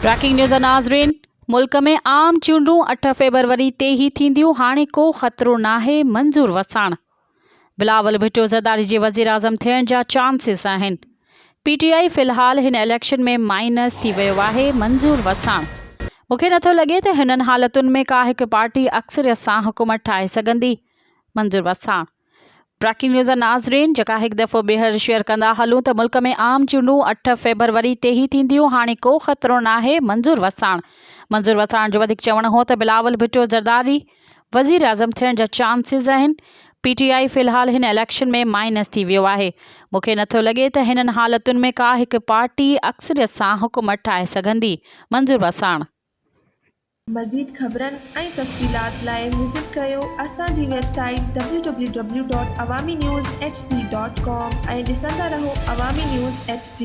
Breaking news नाज़रीन, मुल्क में आम चूंडूं 8 फरवरी ते ही थींदियूं, हाणे को ख़तरो नाहे, मंज़ूर वसाण। बिलावल भुट्टो ज़रदारी जे वज़ीर आज़म थियण जा चांसिस आहिनि। PTI फ़िलहाल हिन इलेक्शन में माइनस थी वियो आहे, मंज़ूर वसाण। मूंखे नथो लॻे त हिननि हालतुनि में का हिकु पार्टी अक्सरियत सां हुकूमत ठाहे सघंदी, मंज़ूर वसाण। ब्रेकिंग न्यूज़ नाज़रीन, जेका हिकु दफ़ो ॿीहर शेयर कंदा हलूं त मुल्क में आम चूंडूं 8 फरवरी ते ही थींदियूं, हाणे को ख़तरो नाहे, मंज़ूर वसाण। मंज़ूर वसाण जो वधीक चवणु हो त बिलावल भुट्टो ज़रदारी वज़ीर आज़म थियण जा चांसिस आहिनि। PTI फ़िलहाल हिन इलेक्शन में माइनस थी वियो आहे। मूंखे नथो लॻे त हिननि हालतुनि में का हिकु पार्टी अक्सरियत सां हुकूमत ठाहे सघंदी, मंज़ूर वसाण। मज़ीद ख़बरनि ऐं तफ़सीलात लाइ विज़िट कयो असांजी वेबसाइट www.awamiNewsHD.com ऐं ॾिसंदा रहो अवामी न्यूज़ HD।